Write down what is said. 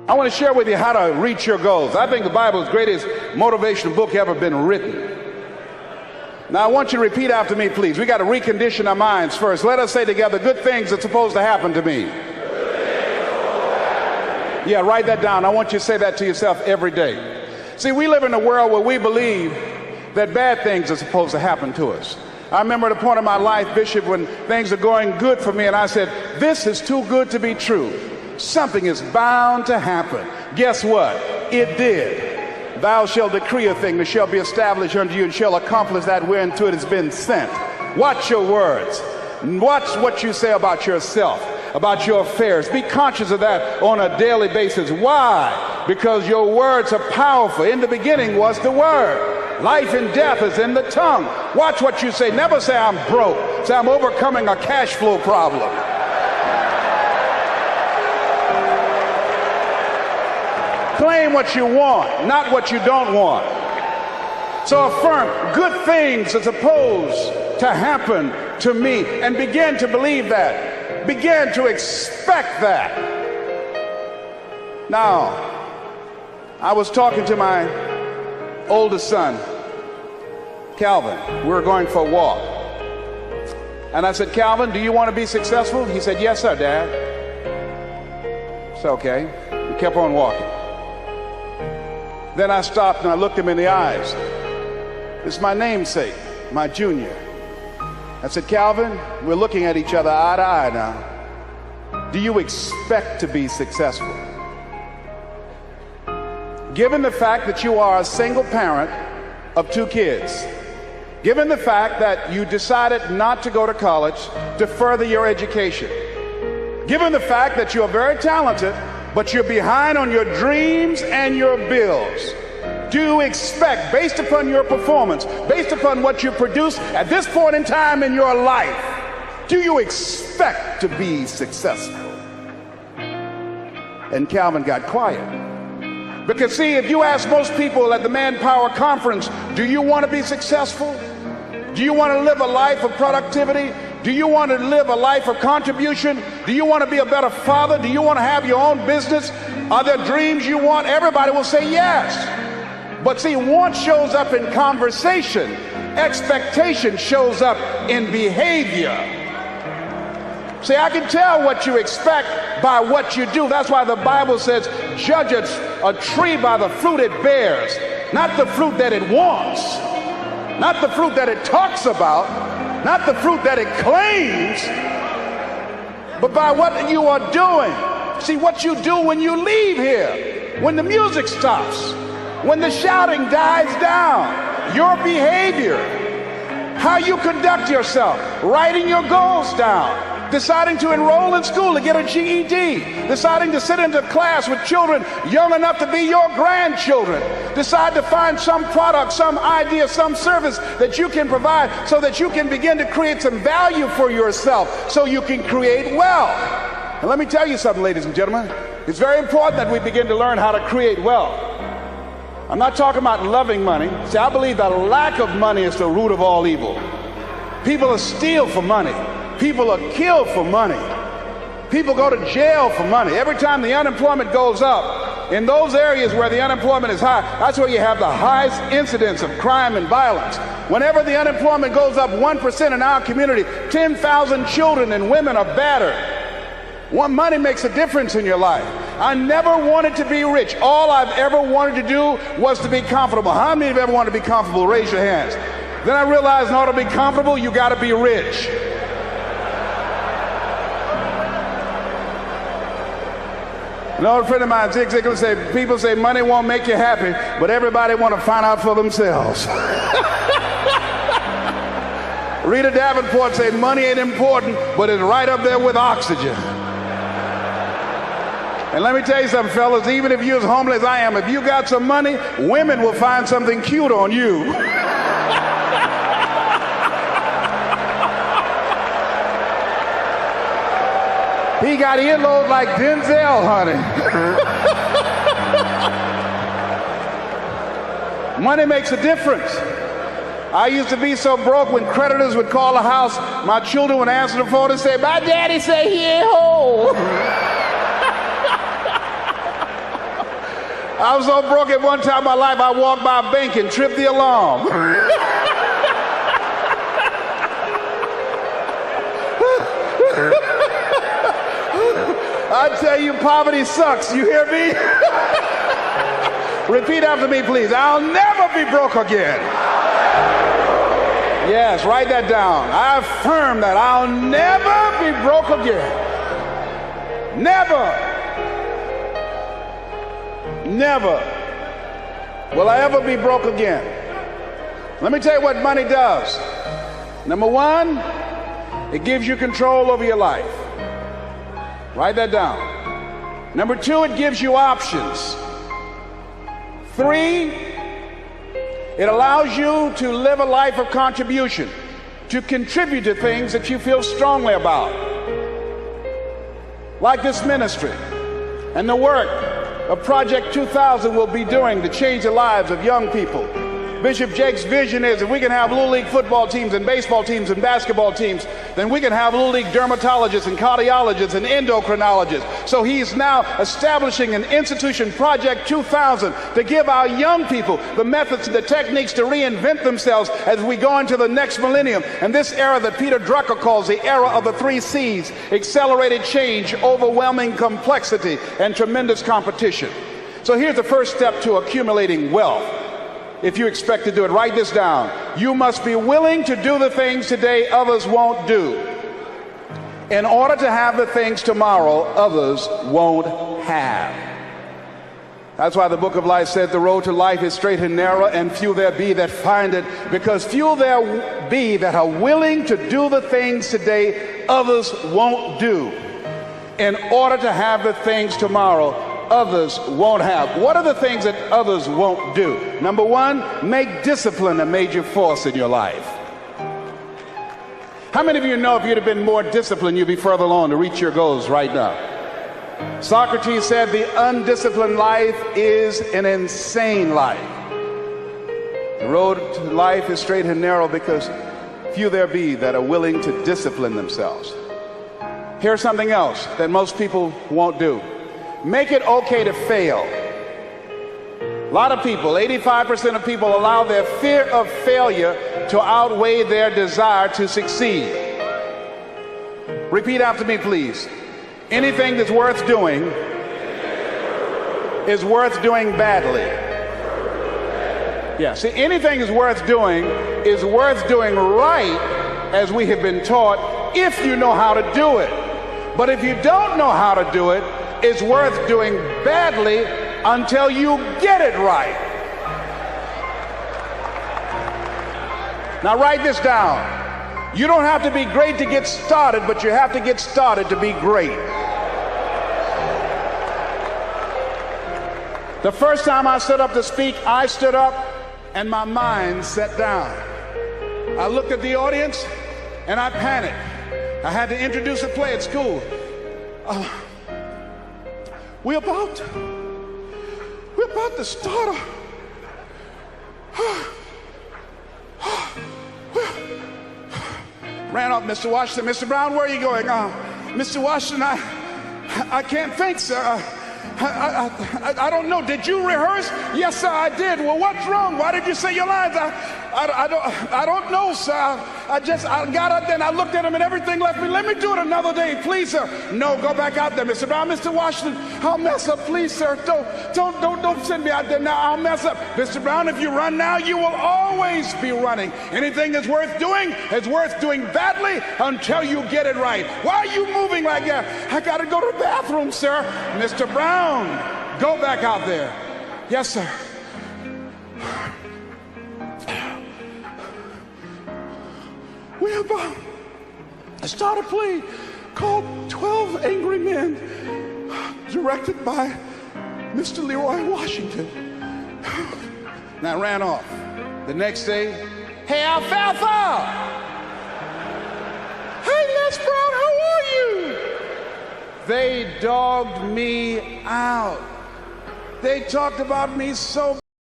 I want to share with you how to reach your goals. I think the Bible is the greatest motivational book ever been written. Now I want you to repeat after me, please. We got to recondition our minds first. Let us say together, good things are supposed to happen to me. Yeah, write that down. I want you to say that to yourself every day. See, we live in a world where we believe that bad things are supposed to happen to us. I remember at a point in my life, Bishop, when things are going good for me, and I said, this is too good to be true. Something is bound to happen. Guess what? It did. Thou shalt decree a thing that shall be established unto you and shall accomplish that whereunto it has been sent. Watch your words. Watch what you say about yourself, about your affairs. Be conscious of that on a daily basis. Why? Because your words are powerful. In the beginning was the Word. Life and death is in the tongue. Watch what you say. Never say I'm broke. Say I'm overcoming a cash flow problem. Claim what you want, not what you don't want. So affirm, good things are supposed to happen to me, and begin to believe that. Begin to expect that. Now, I was talking to my oldest son, Calvin. We were going for a walk. And I said, Calvin, do you want to be successful? He said, yes, sir, Dad. I said, okay. We kept on walking. Then I stopped and I looked him in the eyes. This is my namesake, my junior. I said, Calvin, we're looking at each other eye to eye now. Do you expect to be successful? Given the fact that you are a single parent of 2 kids, given the fact that you decided not to go to college to further your education, given the fact that you are very talented, but you're behind on your dreams and your bills, do you expect, based upon your performance, based upon what you produce at this point in time in your life, do you expect to be successful? And Calvin got quiet. Because see, if you ask most people at the Manpower Conference, do you want to be successful? Do you want to live a life of productivity? Do you want to live a life of contribution? Do you want to be a better father? Do you want to have your own business? Are there dreams you want? Everybody will say yes. But see, want shows up in conversation. Expectation shows up in behavior. See, I can tell what you expect by what you do. That's why the Bible says, judge a tree by the fruit it bears, not the fruit that it wants, not the fruit that it talks about, not the fruit that it claims, but by what you are doing. See, what you do when you leave here, when the music stops, when the shouting dies down, your behavior, how you conduct yourself, writing your goals down, deciding to enroll in school to get a GED, deciding to sit into class with children young enough to be your grandchildren, decide to find some product, some idea, some service that you can provide so that you can begin to create some value for yourself so you can create wealth. And let me tell you something, ladies and gentlemen, it's very important that we begin to learn how to create wealth. I'm not talking about loving money. See, I believe that lack of money is the root of all evil. People will steal for money. People are killed for money. People go to jail for money. Every time the unemployment goes up, in those areas where the unemployment is high, that's where you have the highest incidence of crime and violence. Whenever the unemployment goes up 1% in our community, 10,000 children and women are battered. Money makes a difference in your life. I never wanted to be rich. All I've ever wanted to do was to be comfortable. How many of you ever wanted to be comfortable? Raise your hands. Then I realized in order to be comfortable, you got to be rich. An old friend of mine, Zig Ziglar, said, people say money won't make you happy, but everybody want to find out for themselves. Rita Davenport said money ain't important, but it's right up there with oxygen. And let me tell you something, fellas, even if you're as homeless as I am, if you got some money, women will find something cute on you. He got earlobes like Denzel, honey. Money makes a difference. I used to be so broke when creditors would call the house, my children would answer the phone and say, my daddy say he ain't home. I was so broke at one time in my life, I walked by a bank and tripped the alarm. I tell you, poverty sucks. You hear me? Repeat after me, please. I'll never be broke again. Yes, write that down. I affirm that I'll never be broke again. Never. Never will I ever be broke again. Let me tell you what money does. Number one, it gives you control over your life. Write that down. Number two, it gives you options. Three, it allows you to live a life of contribution, to contribute to things that you feel strongly about. Like this ministry and the work of Project 2000 will be doing to change the lives of young people. Bishop Jake's vision is if we can have Little League football teams and baseball teams and basketball teams, then we can have Little League dermatologists and cardiologists and endocrinologists. So he's now establishing an institution, Project 2000, to give our young people the methods and the techniques to reinvent themselves as we go into the next millennium. And this era that Peter Drucker calls the era of the 3 C's, accelerated change, overwhelming complexity, and tremendous competition. So here's the first step to accumulating wealth. If you expect to do it, write this down. You must be willing to do the things today others won't do, in order to have the things tomorrow others won't have. That's why the book of life said the road to life is straight and narrow, and few there be that find it, because few there be that are willing to do the things today others won't do, in order to have the things tomorrow others won't have. What are the things that others won't do? Number one, make discipline a major force in your life. How many of you know if you'd have been more disciplined, you'd be further along to reach your goals right now? Socrates said the undisciplined life is an insane life. The road to life is straight and narrow, because few there be that are willing to discipline themselves. Here's something else that most people won't do. Make it okay to fail. A lot of people, 85% of people, allow their fear of failure to outweigh their desire to succeed. Repeat after me, please. Anything that's worth doing is worth doing badly. Yeah, see, anything is worth doing right, as we have been taught, if you know how to do it. But if you don't know how to do it, it's worth doing badly until you get it right. Now write this down. You don't have to be great to get started, but you have to get started to be great. The first time I stood up to speak, I stood up and my mind sat down. I looked at the audience and I panicked. I had to introduce a play at school. We're about to start ran off, Mr. Washington. Mr. Brown, where are you going? Mr. Washington, I can't think, sir. I don't know. Did you rehearse? Yes, sir, I did. Well, what's wrong? Why did you say your lines? I don't know, sir. I got up there and I looked at him and everything left me. Let me do it another day, please, sir. No, go back out there, Mr. Brown. Mr. Washington, I'll mess up, please, sir. Don't send me out there now. I'll mess up. Mr. Brown, if you run now, you will always be running. Anything that's worth doing is worth doing badly until you get it right. Why are you moving like that? I got to go to the bathroom, sir. Mr. Brown, go back out there. Yes, sir. We're about to start a play called 12 Angry Men, directed by Mr. Leroy Washington. And I ran off. The next day, hey, Alfalfa! Hey, Les Brown, how are you? They dogged me out. They talked about me so